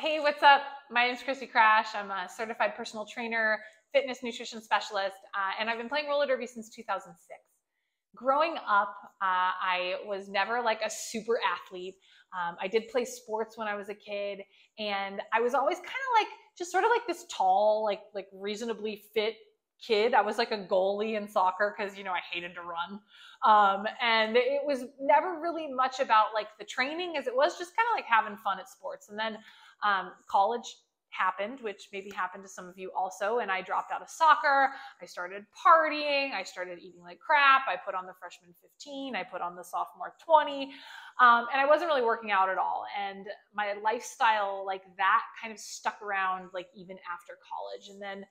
Hey, what's up? My name is Christy Crash. I'm a certified personal trainer, fitness nutrition specialist, and I've been playing roller derby since 2006. Growing up, I was never like a super athlete. I did play sports when I was a kid, and I was always kind of like just sort of like this tall, like reasonably fit kid. I was like a goalie in soccer because I hated to run, and it was never really much about like the training as it was just kind of like having fun at sports. And then college happened, which maybe happened to some of you also, and I dropped out of soccer. I started partying. I started eating like crap. I put on the freshman 15. I put on the sophomore 20. And I wasn't really working out at all. And my lifestyle like that kind of stuck around like even after college. And then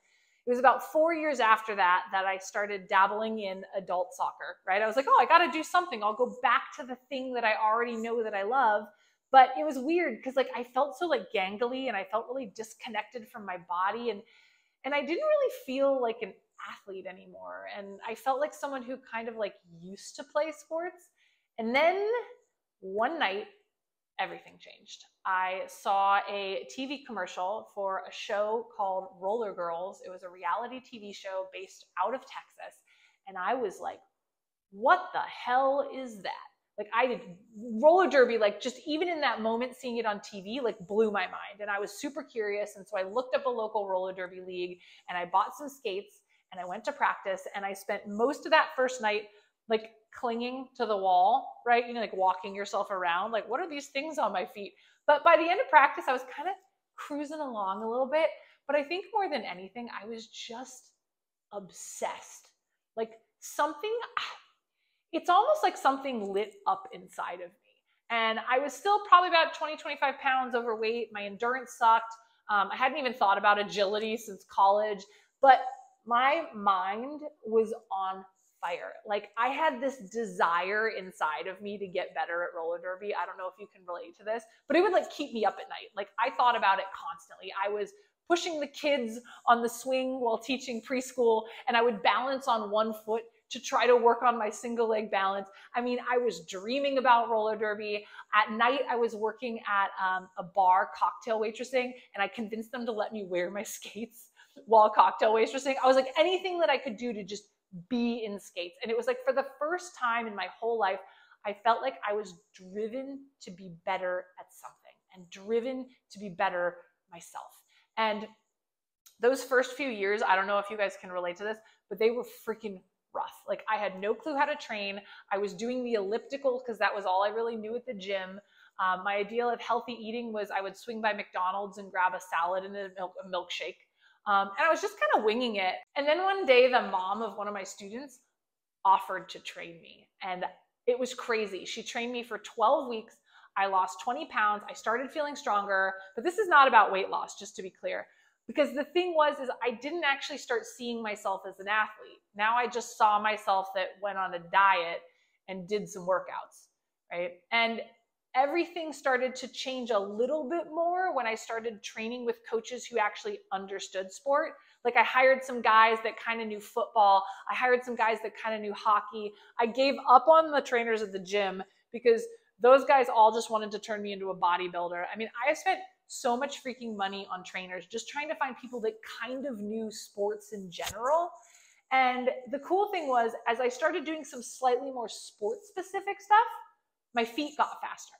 it was about 4 years after that I started dabbling in adult soccer, right? I was like, oh, I got to do something. I'll go back to the thing that I already know that I love. But it was weird because like I felt so like gangly and I felt really disconnected from my body, and I didn't really feel like an athlete anymore. And I felt like someone who kind of like used to play sports. And then one night, everything changed. I saw a TV commercial for a show called Roller Girls. It was a reality TV show based out of Texas. And I was like, what the hell is that? Like I did roller derby, like just even in that moment, seeing it on TV, like blew my mind. And I was super curious. And so I looked up a local roller derby league and I bought some skates and I went to practice, and I spent most of that first night like clinging to the wall, right? Like walking yourself around, like what are these things on my feet? But by the end of practice, I was kind of cruising along a little bit. But I think more than anything, I was just obsessed. Like something, it's almost like something lit up inside of me. And I was still probably about 20, 25 pounds overweight. My endurance sucked. I hadn't even thought about agility since college, but my mind was on fire. Like I had this desire inside of me to get better at roller derby. I don't know if you can relate to this, but it would like keep me up at night. Like I thought about it constantly. I was pushing the kids on the swing while teaching preschool, and I would balance on one foot to try to work on my single leg balance. I mean, I was dreaming about roller derby. At night, I was working at a bar cocktail waitressing, and I convinced them to let me wear my skates while cocktail waitressing. I was like, anything that I could do to just be in skates. And it was like for the first time in my whole life, I felt like I was driven to be better at something and driven to be better myself. And those first few years, I don't know if you guys can relate to this, but they were freaking rough. Like I had no clue how to train. I was doing the elliptical because that was all I really knew at the gym. My ideal of healthy eating was I would swing by McDonald's and grab a salad and a milkshake. And I was just kind of winging it. And then one day, the mom of one of my students offered to train me. And it was crazy. She trained me for 12 weeks. I lost 20 pounds. I started feeling stronger. But this is not about weight loss, just to be clear. Because the thing was, is I didn't actually start seeing myself as an athlete. Now I just saw myself that went on a diet and did some workouts, right? And everything started to change a little bit more when I started training with coaches who actually understood sport. Like I hired some guys that kind of knew football. I hired some guys that kind of knew hockey. I gave up on the trainers at the gym because those guys all just wanted to turn me into a bodybuilder. I mean, I spent so much freaking money on trainers just trying to find people that kind of knew sports in general. And the cool thing was, as I started doing some slightly more sports specific stuff, my feet got faster.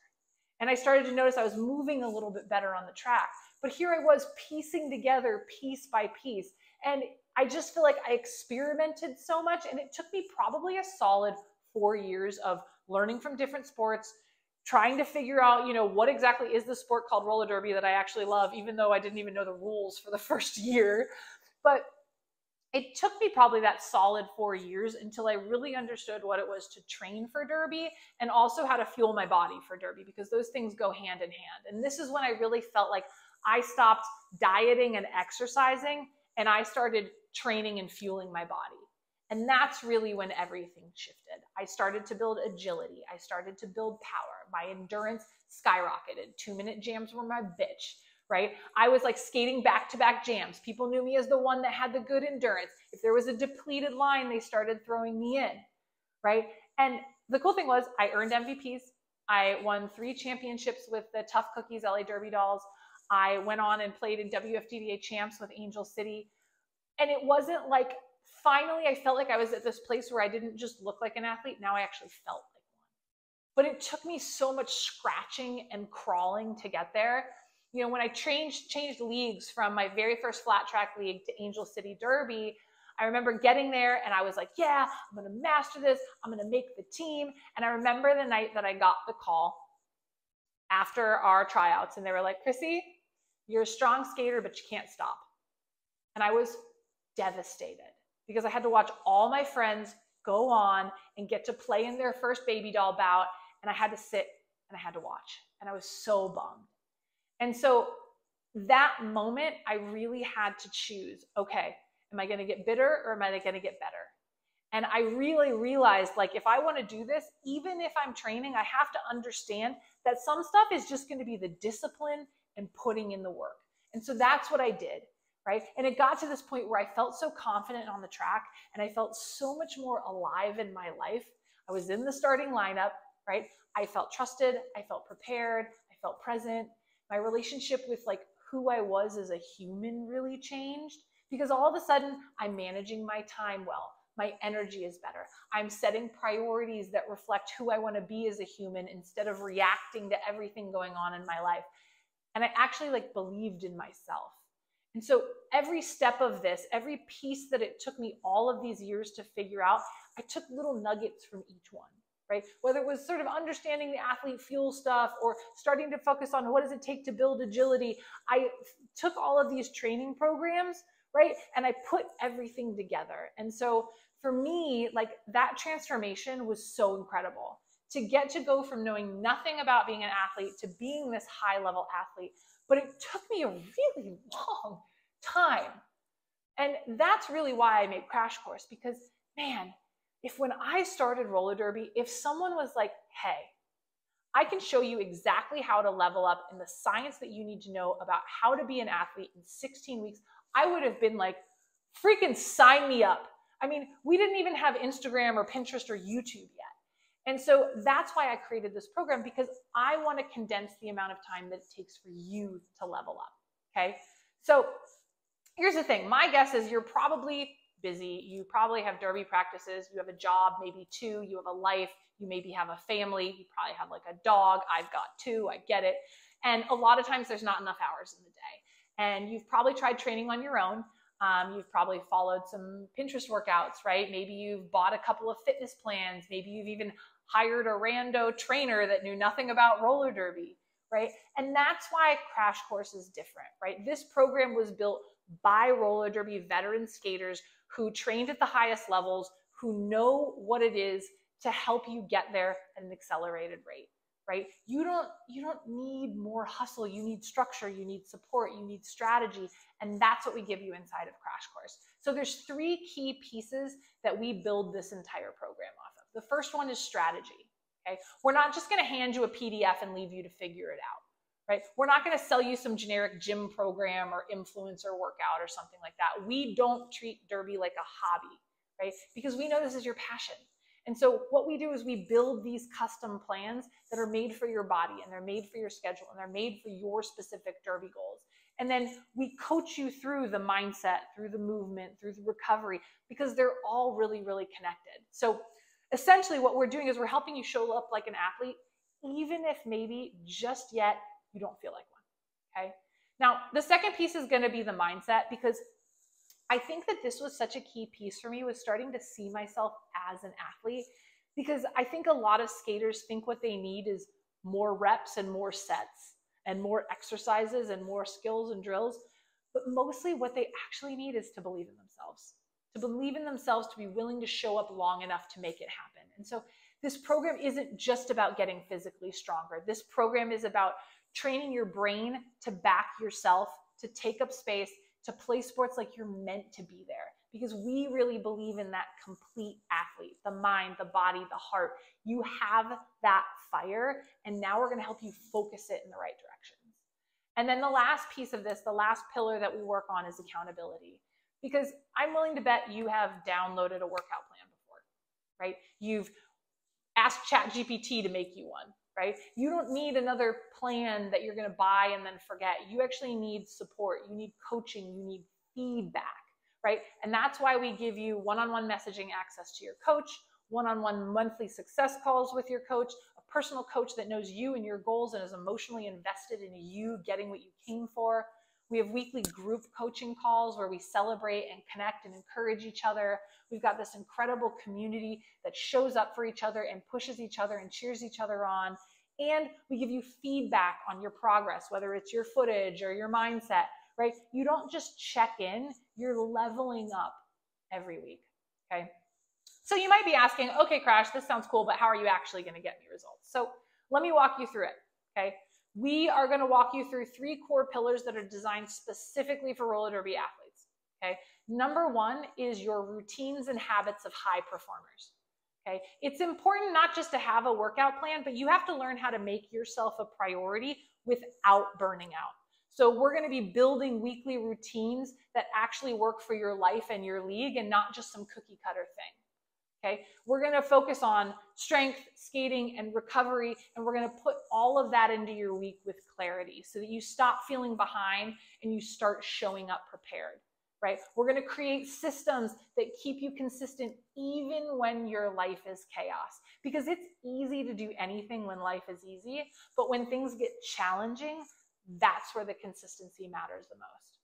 And I started to notice I was moving a little bit better on the track. But here I was piecing together piece by piece. And I just feel like I experimented so much. And it took me probably a solid 4 years of learning from different sports, trying to figure out, what exactly is the sport called roller derby that I actually love, even though I didn't even know the rules for the first year. But it took me probably that solid 4 years until I really understood what it was to train for derby and also how to fuel my body for derby, because those things go hand in hand. And this is when I really felt like I stopped dieting and exercising and I started training and fueling my body. And that's really when everything shifted. I started to build agility. I started to build power. My endurance skyrocketed. 2-minute jams were my bitch, right? I was like skating back-to-back jams. People knew me as the one that had the good endurance. If there was a depleted line, they started throwing me in, right? And the cool thing was I earned MVPs. I won 3 championships with the Tough Cookies LA Derby Dolls. I went on and played in WFDDA champs with Angel City. And it wasn't like, finally, I felt like I was at this place where I didn't just look like an athlete. Now I actually felt like one. But it took me so much scratching and crawling to get there. You know, when I changed leagues from my very first flat track league to Angel City Derby, I remember getting there and I was like, yeah, I'm going to master this. I'm going to make the team. And I remember the night that I got the call after our tryouts, and they were like, Chrissy, you're a strong skater, but you can't stop. And I was devastated because I had to watch all my friends go on and get to play in their first baby doll bout, and I had to sit and I had to watch, and I was so bummed. And so that moment, I really had to choose, okay, am I going to get bitter or am I going to get better? And I really realized, like, if I want to do this, even if I'm training, I have to understand that some stuff is just going to be the discipline and putting in the work. And so that's what I did, right? And it got to this point where I felt so confident on the track and I felt so much more alive in my life. I was in the starting lineup, right? I felt trusted. I felt prepared. I felt present. My relationship with like who I was as a human really changed because all of a sudden I'm managing my time well. My energy is better. I'm setting priorities that reflect who I want to be as a human instead of reacting to everything going on in my life. And I actually like believed in myself. And so every step of this, every piece that it took me all of these years to figure out, I took little nuggets from each one, right? Whether it was sort of understanding the athlete fuel stuff or starting to focus on what does it take to build agility, I took all of these training programs, right? And I put everything together. And so for me, like that transformation was so incredible to get to go from knowing nothing about being an athlete to being this high level athlete. But it took me a really long time. And that's really why I made Crash Course, because man, if when I started roller derby, if someone was like, hey, I can show you exactly how to level up and the science that you need to know about how to be an athlete in 16 weeks, I would have been like, freaking sign me up. I mean, we didn't even have Instagram or Pinterest or YouTube yet. And so that's why I created this program, because I want to condense the amount of time that it takes for you to level up. Okay. So here's the thing. My guess is you're probably busy. You probably have derby practices. You have a job, maybe two. You have a life. You maybe have a family. You probably have like a dog. I've got two. I get it. And a lot of times there's not enough hours in the day. And you've probably tried training on your own. You've probably followed some Pinterest workouts, right? Maybe you've bought a couple of fitness plans. Maybe you've even hired a rando trainer that knew nothing about roller derby, right? And that's why Crash Course is different, right? This program was built by roller derby veteran skaters who trained at the highest levels, who know what it is to help you get there at an accelerated rate, right? You don't need more hustle. You need structure. You need support. You need strategy. And that's what we give you inside of Crash Course. So there's three key pieces that we build this entire program off of. The first one is strategy. Okay, we're not just going to hand you a PDF and leave you to figure it out, right? We're not going to sell you some generic gym program or influencer workout or something like that. We don't treat derby like a hobby, right? Because we know this is your passion. And so what we do is we build these custom plans that are made for your body, and they're made for your schedule, and they're made for your specific derby goals. And then we coach you through the mindset, through the movement, through the recovery, because they're all really, really connected. So essentially what we're doing is we're helping you show up like an athlete, even if maybe just yet you don't feel like one, okay? Now, the second piece is gonna be the mindset, because I think that this was such a key piece for me, was starting to see myself as an athlete, because I think a lot of skaters think what they need is more reps and more sets and more exercises and more skills and drills. But mostly what they actually need is to believe in themselves, to be willing to show up long enough to make it happen. And so this program isn't just about getting physically stronger. This program is about training your brain to back yourself, to take up space, to play sports like you're meant to be there. Because we really believe in that complete athlete, the mind, the body, the heart. You have that fire, and now we're going to help you focus it in the right directions. And then the last piece of this, the last pillar that we work on, is accountability. Because I'm willing to bet you have downloaded a workout plan before, right? You've asked ChatGPT to make you one, right? You don't need another plan that you're going to buy and then forget. You actually need support. You need coaching. You need feedback, right? And that's why we give you one-on-one messaging access to your coach, one-on-one monthly success calls with your coach, a personal coach that knows you and your goals and is emotionally invested in you getting what you came for. We have weekly group coaching calls where we celebrate and connect and encourage each other. We've got this incredible community that shows up for each other and pushes each other and cheers each other on. And we give you feedback on your progress, whether it's your footage or your mindset, right? You don't just check in, you're leveling up every week, okay? So you might be asking, okay, Crash, this sounds cool, but how are you actually going to get me results? So let me walk you through it, okay? We are going to walk you through 3 core pillars that are designed specifically for roller derby athletes, okay? Number 1 is your routines and habits of high performers, okay? It's important not just to have a workout plan, but you have to learn how to make yourself a priority without burning out. So we're going to be building weekly routines that actually work for your life and your league and not just some cookie cutter thing. Okay, we're going to focus on strength, skating, and recovery, and we're going to put all of that into your week with clarity so that you stop feeling behind and you start showing up prepared, right? We're going to create systems that keep you consistent even when your life is chaos, because it's easy to do anything when life is easy, but when things get challenging, that's where the consistency matters the most.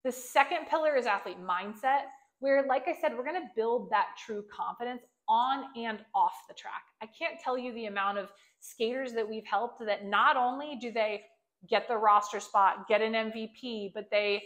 The second pillar is athlete mindset, where, like I said, we're going to build that true confidence on and off the track. I can't tell you the amount of skaters that we've helped that not only do they get the roster spot, get an MVP, but they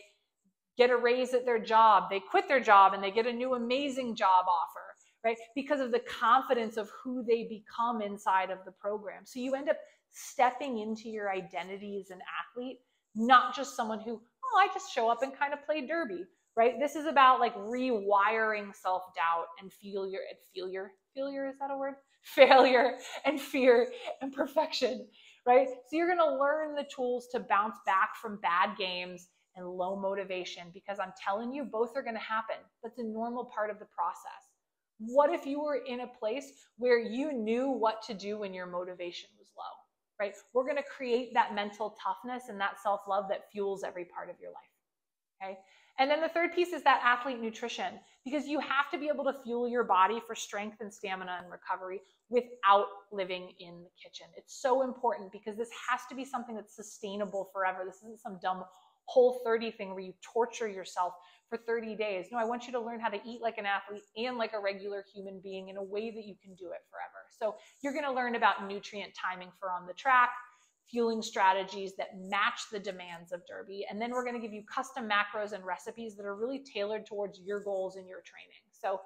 get a raise at their job, they quit their job and they get a new amazing job offer, right? Because of the confidence of who they become inside of the program. So you end up stepping into your identity as an athlete, not just someone who, oh, I just show up and kind of play derby, right? This is about like rewiring self-doubt and failure, is that a word? Failure and fear and perfection, right? So you're going to learn the tools to bounce back from bad games and low motivation, because I'm telling you, both are going to happen. That's a normal part of the process. What if you were in a place where you knew what to do when your motivation was low, right? We're going to create that mental toughness and that self-love that fuels every part of your life, okay? And then the third piece is that athlete nutrition, because you have to be able to fuel your body for strength and stamina and recovery without living in the kitchen. It's so important because this has to be something that's sustainable forever. This isn't some dumb Whole30 thing where you torture yourself for 30 days. No, I want you to learn how to eat like an athlete and like a regular human being in a way that you can do it forever. So you're going to learn about nutrient timing for on the track, fueling strategies that match the demands of derby. And then we're going to give you custom macros and recipes that are really tailored towards your goals and your training. So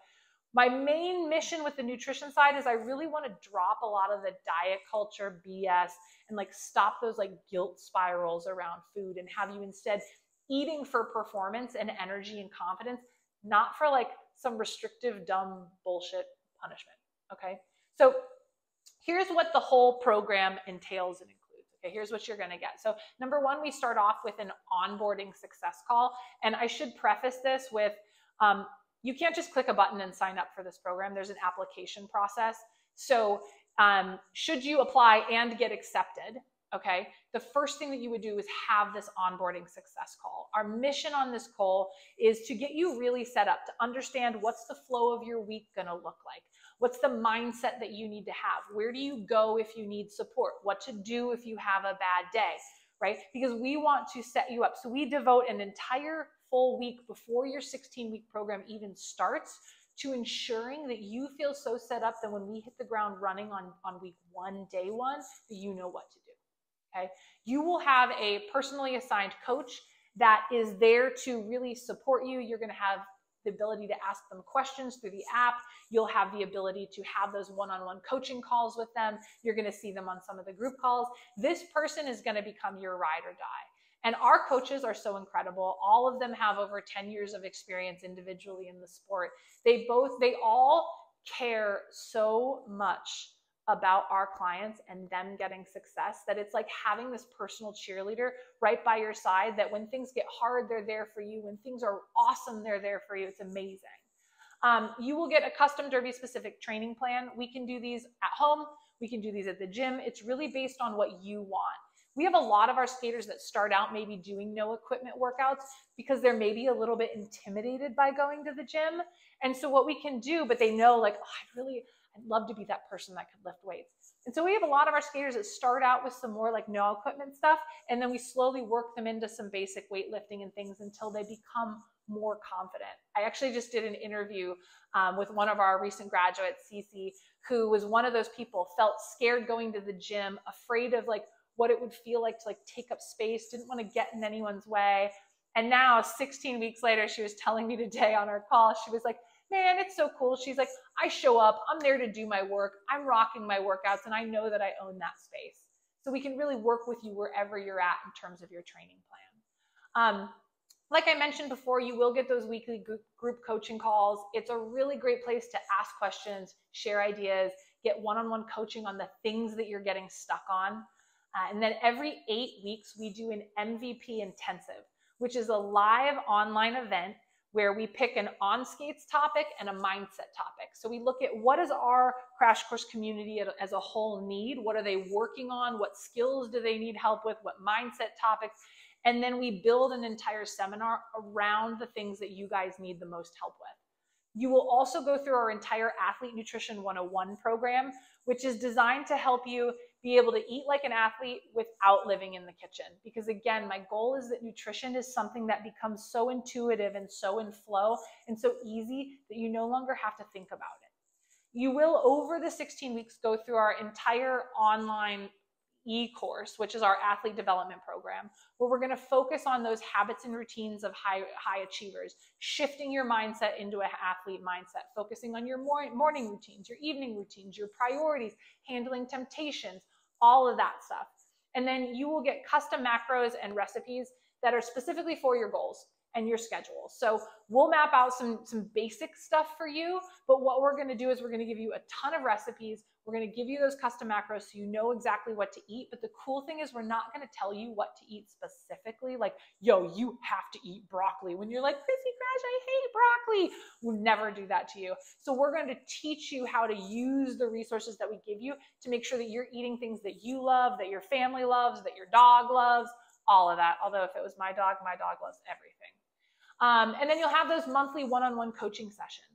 my main mission with the nutrition side is I really want to drop a lot of the diet culture BS and like stop those like guilt spirals around food and have you instead eating for performance and energy and confidence, not for like some restrictive, dumb bullshit punishment. Okay. So here's what the whole program entails and includes. Okay, here's what you're going to get. So number 1, we start off with an onboarding success call. And I should preface this with, you can't just click a button and sign up for this program. There's an application process. So should you apply and get accepted, okay, the first thing that you would do is have this onboarding success call. Our mission on this call is to get you really set up, to understand what's the flow of your week going to look like. What's the mindset that you need to have? Where do you go if you need support? What to do if you have a bad day, right? Because we want to set you up. So we devote an entire full week before your 16-week program even starts to ensuring that you feel so set up that when we hit the ground running on week 1, day 1, that you know what to do, okay? You will have a personally assigned coach that is there to really support you. You're going to have the ability to ask them questions through the app. You'll have the ability to have those one-on-one coaching calls with them. You're going to see them on some of the group calls. This person is going to become your ride or die. And our coaches are so incredible. All of them have over 10 years of experience individually in the sport. They all care so much about our clients and them getting success that it's like having this personal cheerleader right by your side, that when things get hard, they're there for you. When things are awesome, they're there for you. It's amazing. You will get a custom derby specific training plan. We can do these at home. We can do these at the gym. It's really based on what you want. We have a lot of our skaters that start out maybe doing no equipment workouts because they're maybe a little bit intimidated by going to the gym. And so what we can do, but they know like, oh, I'd love to be that person that could lift weights. And so we have a lot of our skaters that start out with some more like no equipment stuff, and then we slowly work them into some basic weightlifting and things until they become more confident. I actually just did an interview with one of our recent graduates, Cece, who was one of those people, felt scared going to the gym, afraid of like what it would feel like to like take up space, didn't want to get in anyone's way. And now 16 weeks later, she was telling me today on our call, she was like, man, it's so cool. She's like, I show up, I'm there to do my work, I'm rocking my workouts, and I know that I own that space. So we can really work with you wherever you're at in terms of your training plan. Like I mentioned before, you will get those weekly group coaching calls. It's a really great place to ask questions, share ideas, get one-on-one coaching on the things that you're getting stuck on. And then every 8 weeks, we do an MVP intensive, which is a live online event where we pick an on skates topic and a mindset topic. So we look at what does our crash course community as a whole need? What are they working on? What skills do they need help with? What mindset topics? And then we build an entire seminar around the things that you guys need the most help with. You will also go through our entire Athlete Nutrition 101 program, which is designed to help you be able to eat like an athlete without living in the kitchen. Because again, my goal is that nutrition is something that becomes so intuitive and so in flow and so easy that you no longer have to think about it. You will, over the 16 weeks, go through our entire online e-course, which is our athlete development program, where we're going to focus on those habits and routines of high achievers, shifting your mindset into an athlete mindset, focusing on your morning routines, your evening routines, your priorities, handling temptations, all of that stuff. And then you will get custom macros and recipes that are specifically for your goals and your schedule. So we'll map out some basic stuff for you, but what we're going to do is we're going to give you a ton of recipes. We're going to give you those custom macros so you know exactly what to eat. But the cool thing is we're not going to tell you what to eat specifically, like, yo, you have to eat broccoli. When you're like, Chrissy Crash, I hate broccoli. We'll never do that to you. So we're going to teach you how to use the resources that we give you to make sure that you're eating things that you love, that your family loves, that your dog loves, all of that. Although if it was my dog loves everything. And then you'll have those monthly one-on-one coaching sessions.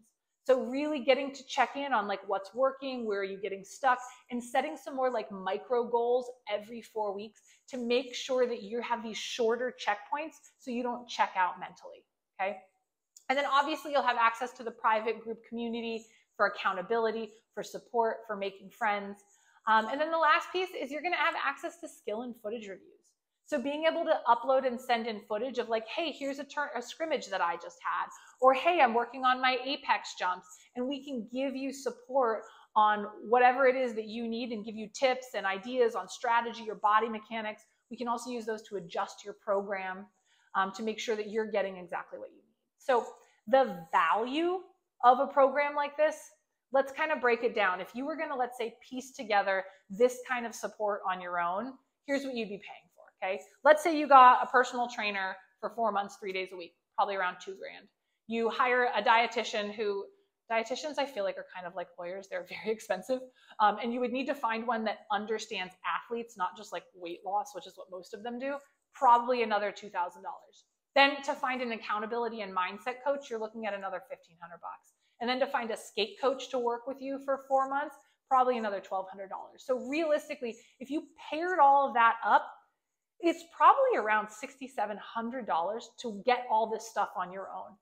So really getting to check in on like what's working, where are you getting stuck, and setting some more like micro goals every 4 weeks to make sure that you have these shorter checkpoints so you don't check out mentally, okay? And then obviously you'll have access to the private group community for accountability, for support, for making friends. And then the last piece is you're gonna have access to skill and footage reviews. So being able to upload and send in footage of like, hey, here's a scrimmage that I just had, or hey, I'm working on my apex jumps, and we can give you support on whatever it is that you need and give you tips and ideas on strategy or body mechanics. We can also use those to adjust your program to make sure that you're getting exactly what you need. So the value of a program like this, let's kind of break it down. If you were gonna, let's say, piece together this kind of support on your own, here's what you'd be paying. Okay, let's say you got a personal trainer for 4 months, 3 days a week, probably around $2,000. You hire a dietitian dietitians I feel like are kind of like lawyers, they're very expensive. And you would need to find one that understands athletes, not just like weight loss, which is what most of them do, probably another $2,000. Then to find an accountability and mindset coach, you're looking at another $1,500. And then to find a skate coach to work with you for 4 months, probably another $1,200. So realistically, if you paired all of that up, it's probably around $6,700 to get all this stuff on your own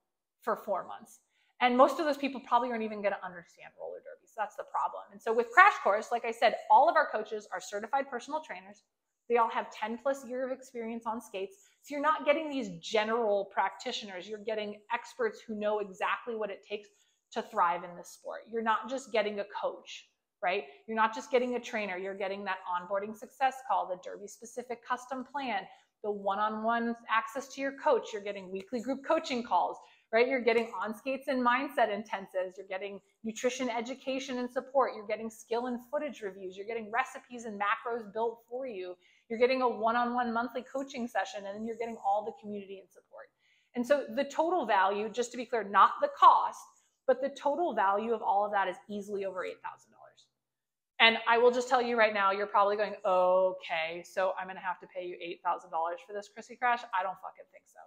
for 4 months. And most of those people probably aren't even going to understand roller derby. So that's the problem. And so with Crash Course, like I said, all of our coaches are certified personal trainers. They all have 10 plus years of experience on skates. So you're not getting these general practitioners. You're getting experts who know exactly what it takes to thrive in this sport. You're not just getting a coach. Right? You're not just getting a trainer, you're getting that onboarding success call, the derby specific custom plan, the one-on-one access to your coach, you're getting weekly group coaching calls, right? You're getting on skates and mindset intensives, you're getting nutrition education and support, you're getting skill and footage reviews, you're getting recipes and macros built for you, you're getting a one-on-one monthly coaching session, and then you're getting all the community and support. And so the total value, just to be clear, not the cost, but the total value of all of that is easily over $8,000. And I will just tell you right now, you're probably going, okay, so I'm going to have to pay you $8,000 for this, Chrissy Crash. I don't fucking think so.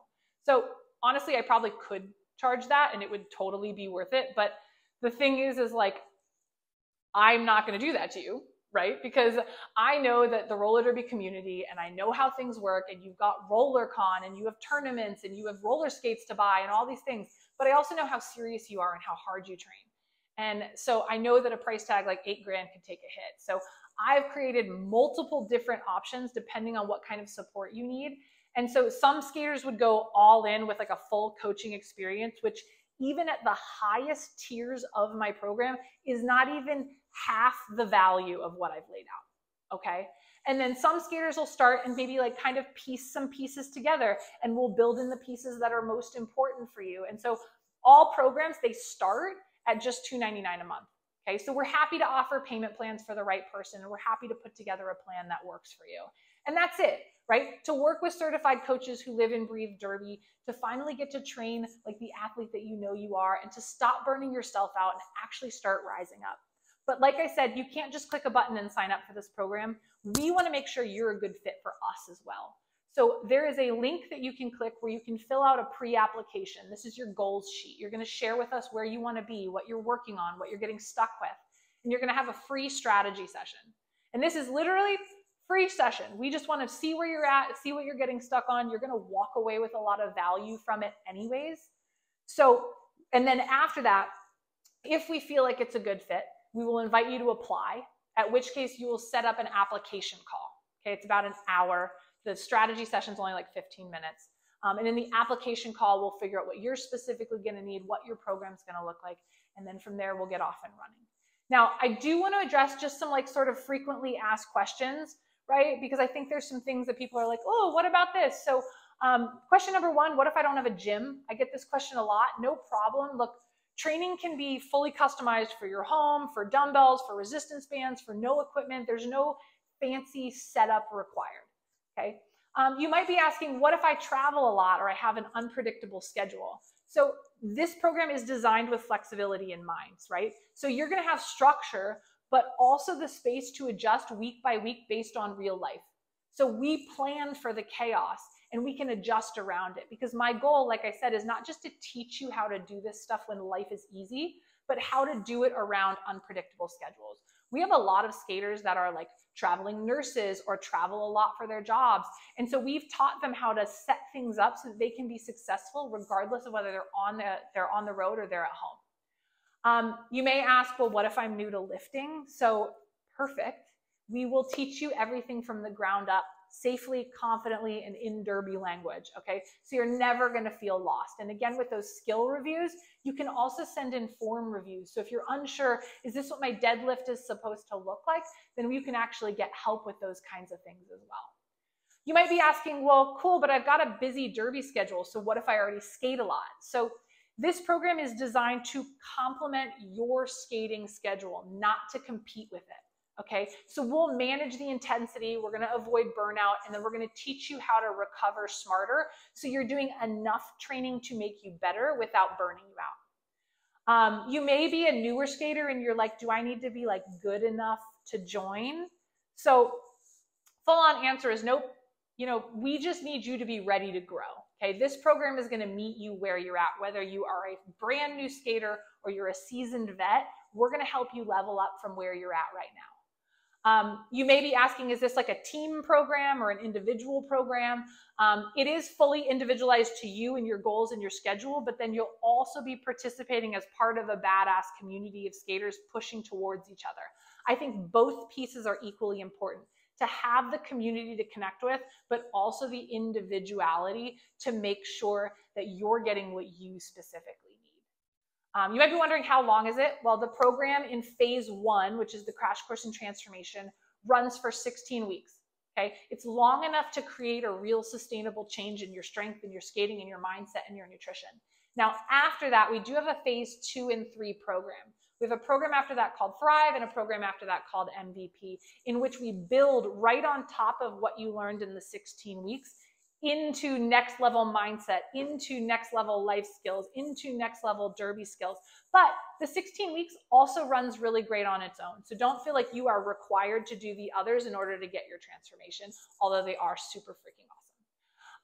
So honestly, I probably could charge that and it would totally be worth it. But the thing is like, I'm not going to do that to you, right? Because I know that the roller derby community and I know how things work, and you've got RollerCon and you have tournaments and you have roller skates to buy and all these things. But I also know how serious you are and how hard you train. And so I know that a price tag like $8,000 could take a hit. So I've created multiple different options depending on what kind of support you need. And so some skaters would go all in with like a full coaching experience, which even at the highest tiers of my program is not even half the value of what I've laid out. Okay. And then some skaters will start and maybe like kind of piece some pieces together, and we'll build in the pieces that are most important for you. And so all programs, they start at just $299 a month. Okay, so we're happy to offer payment plans for the right person, and we're happy to put together a plan that works for you. And that's it, right? To work with certified coaches who live and breathe derby, to finally get to train like the athlete that you know you are, and to stop burning yourself out and actually start rising up. But like I said, you can't just click a button and sign up for this program. We want to make sure you're a good fit for us as well. So there is a link that you can click where you can fill out a pre-application. This is your goals sheet. You're going to share with us where you want to be, what you're working on, what you're getting stuck with. And you're going to have a free strategy session. And this is literally free session. We just want to see where you're at, see what you're getting stuck on. You're going to walk away with a lot of value from it anyways. So, and then after that, if we feel like it's a good fit, we will invite you to apply, at which case you will set up an application call. Okay, it's about an hour. The strategy session is only like 15 minutes. And in the application call, we'll figure out what you're specifically going to need, what your program's going to look like. And then from there, we'll get off and running. Now, I do want to address just some like sort of frequently asked questions, right? Because I think there's some things that people are like, oh, what about this? So question number one, what if I don't have a gym? I get this question a lot. No problem. Look, training can be fully customized for your home, for dumbbells, for resistance bands, for no equipment. There's no fancy setup required. Okay. You might be asking, what if I travel a lot or I have an unpredictable schedule? So this program is designed with flexibility in mind, right? So you're going to have structure, but also the space to adjust week by week based on real life. So we plan for the chaos and we can adjust around it, because my goal, like I said, is not just to teach you how to do this stuff when life is easy, but how to do it around unpredictable schedules. We have a lot of skaters that are like traveling nurses or travel a lot for their jobs. And so we've taught them how to set things up so that they can be successful regardless of whether they're on the road or they're at home. You may ask, well, what if I'm new to lifting? So perfect. We will teach you everything from the ground up, safely, confidently, and in derby language, okay? So you're never gonna feel lost. And again, with those skill reviews, you can also send in form reviews. So if you're unsure, is this what my deadlift is supposed to look like? Then you can actually get help with those kinds of things as well. You might be asking, well, cool, but I've got a busy derby schedule. So what if I already skate a lot? So this program is designed to complement your skating schedule, not to compete with it. Okay, so we'll manage the intensity, we're gonna avoid burnout, and then we're gonna teach you how to recover smarter, so you're doing enough training to make you better without burning you out. You may be a newer skater and you're like, do I need to be like good enough to join? So full on answer is nope. You know, we just need you to be ready to grow. Okay, this program is gonna meet you where you're at, whether you are a brand new skater or you're a seasoned vet. We're gonna help you level up from where you're at right now. You may be asking, is this like a team program or an individual program? It is fully individualized to you and your goals and your schedule, but then you'll also be participating as part of a badass community of skaters pushing towards each other. I think both pieces are equally important, to have the community to connect with, but also the individuality to make sure that you're getting what you specifically need. You might be wondering, how long is it? Well, the program in phase 1, which is the Crash Course in Transformation, runs for 16 weeks. Okay, it's long enough to create a real sustainable change in your strength and your skating and your mindset and your nutrition. Now, after that, we do have a phase 2 and 3 program. We have a program after that called Thrive and a program after that called MVP, in which we build right on top of what you learned in the 16 weeks into next level mindset, into next level life skills, into next level derby skills. But the 16 weeks also runs really great on its own. So don't feel like you are required to do the others in order to get your transformation, although they are super freaking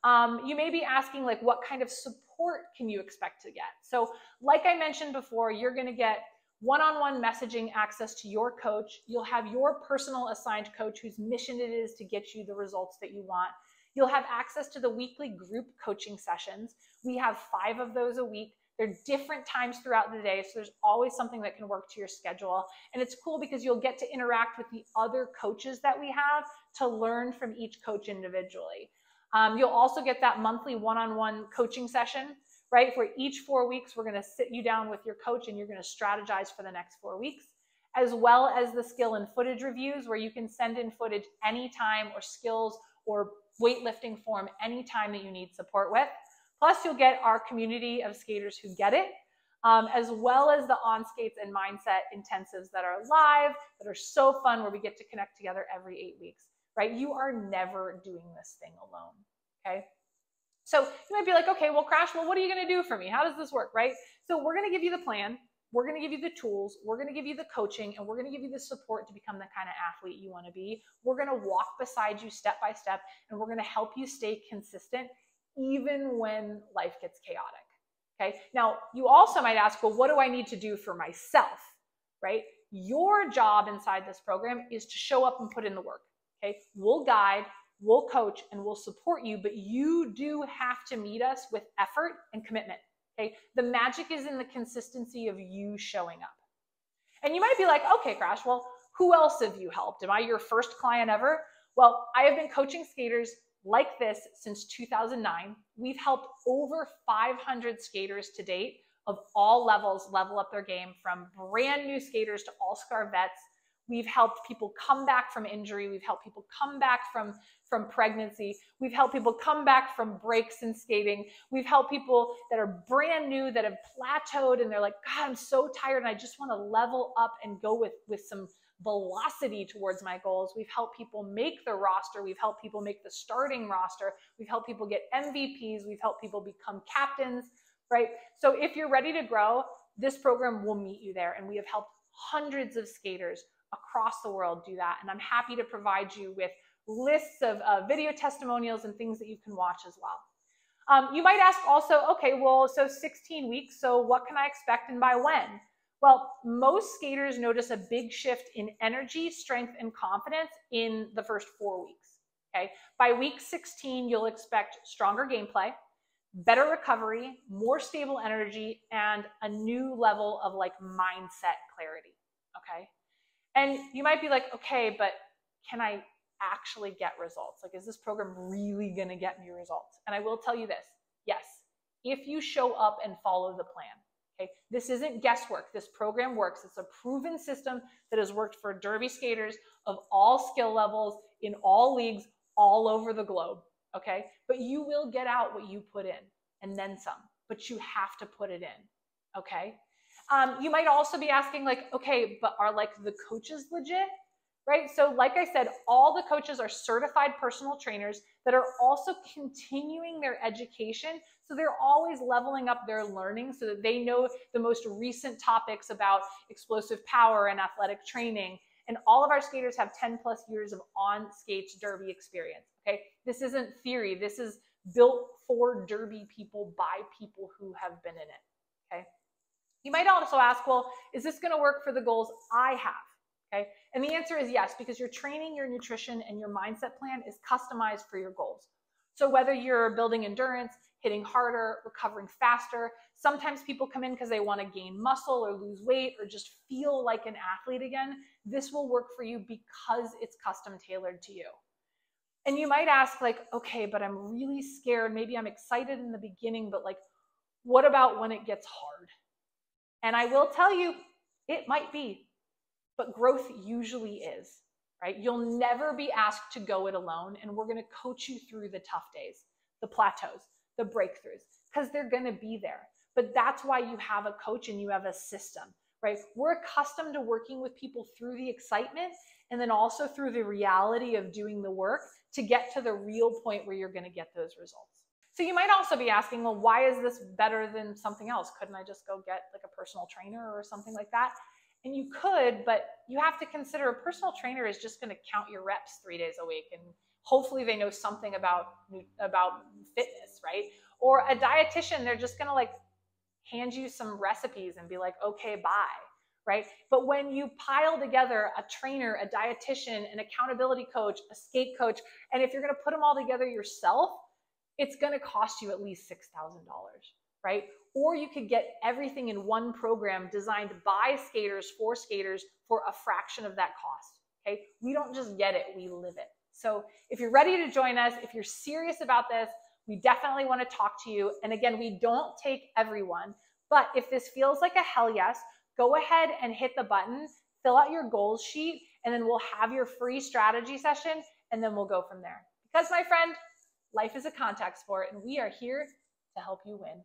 awesome. You may be asking, like, what kind of support can you expect to get? So like I mentioned before, you're going to get one-on-one messaging access to your coach. You'll have your personal assigned coach whose mission it is to get you the results that you want. You'll have access to the weekly group coaching sessions. We have 5 of those a week. They're different times throughout the day, so there's always something that can work to your schedule. And it's cool because you'll get to interact with the other coaches that we have to learn from each coach individually. You'll also get that monthly one-on-one coaching session, right? For each 4 weeks, we're going to sit you down with your coach and you're going to strategize for the next 4 weeks, as well as the skill and footage reviews where you can send in footage anytime, or skills or weightlifting form anytime that you need support with. Plus, you'll get our community of skaters who get it, as well as the On Skates and Mindset intensives that are live, that are so fun, where we get to connect together every 8 weeks, right? You are never doing this thing alone, okay? So you might be like, okay, well, Crash, well, what are you going to do for me? How does this work, right? So we're going to give you the plan. We're going to give you the tools, we're going to give you the coaching, and we're going to give you the support to become the kind of athlete you want to be. We're going to walk beside you step by step, and we're going to help you stay consistent even when life gets chaotic. Okay. Now, you also might ask, well, what do I need to do for myself, right? Your job inside this program is to show up and put in the work. Okay. We'll guide, we'll coach, and we'll support you, but you do have to meet us with effort and commitment. Okay, the magic is in the consistency of you showing up. And you might be like, okay, Crash, well, who else have you helped? Am I your first client ever? Well, I have been coaching skaters like this since 2009. We've helped over 500 skaters to date of all levels level up their game, from brand new skaters to all-star vets. We've helped people come back from injury. We've helped people come back from pregnancy. We've helped people come back from breaks in skating. We've helped people that are brand new, that have plateaued, and they're like, God, I'm so tired and I just want to level up and go with some velocity towards my goals. We've helped people make the roster. We've helped people make the starting roster. We've helped people get MVPs. We've helped people become captains, right? So if you're ready to grow, this program will meet you there. And we have helped hundreds of skaters across the world do that. And I'm happy to provide you with lists of video testimonials and things that you can watch as well. You might ask also, okay, well, so 16 weeks, so what can I expect and by when? Well, most skaters notice a big shift in energy, strength, and confidence in the first 4 weeks, okay? By week 16, you'll expect stronger gameplay, better recovery, more stable energy, and a new level of like mindset clarity, okay? And you might be like, okay, but can I actually get results? Like, is this program really going to get me results? And I will tell you this, yes, if you show up and follow the plan. Okay, this isn't guesswork. This program works. It's a proven system that has worked for derby skaters of all skill levels in all leagues all over the globe. Okay, but you will get out what you put in and then some, but you have to put it in. Okay, you might also be asking, like, okay, but are like the coaches legit? Right? So like I said, all the coaches are certified personal trainers that are also continuing their education. So they're always leveling up their learning so that they know the most recent topics about explosive power and athletic training. And all of our skaters have 10 plus years of on skates derby experience. Okay. This isn't theory. This is built for derby people by people who have been in it. Okay. You might also ask, well, is this going to work for the goals I have? Okay. And the answer is yes, because your training, your nutrition, and your mindset plan is customized for your goals. So whether you're building endurance, hitting harder, recovering faster, sometimes people come in because they want to gain muscle or lose weight or just feel like an athlete again. This will work for you because it's custom tailored to you. And you might ask, like, okay, but I'm really scared. Maybe I'm excited in the beginning, but like, what about when it gets hard? And I will tell you, it might be. But growth usually is, right? You'll never be asked to go it alone, and we're going to coach you through the tough days, the plateaus, the breakthroughs, because they're going to be there. But that's why you have a coach and you have a system, right? We're accustomed to working with people through the excitement and then also through the reality of doing the work to get to the real point where you're going to get those results. So you might also be asking, well, why is this better than something else? Couldn't I just go get like a personal trainer or something like that? And you could, but you have to consider a personal trainer is just going to count your reps 3 days a week, and hopefully they know something about fitness, right? Or a dietitian, they're just going to like hand you some recipes and be like, okay, bye, right? But when you pile together a trainer, a dietitian, an accountability coach, a skate coach, and if you're going to put them all together yourself, it's going to cost you at least $6,000, right? Or you could get everything in one program designed by skaters for a fraction of that cost, okay? We don't just get it, we live it. So if you're ready to join us, if you're serious about this, we definitely want to talk to you. And again, we don't take everyone, but if this feels like a hell yes, go ahead and hit the button, fill out your goals sheet, and then we'll have your free strategy session, and then we'll go from there. Because my friend, life is a contact sport, and we are here to help you win.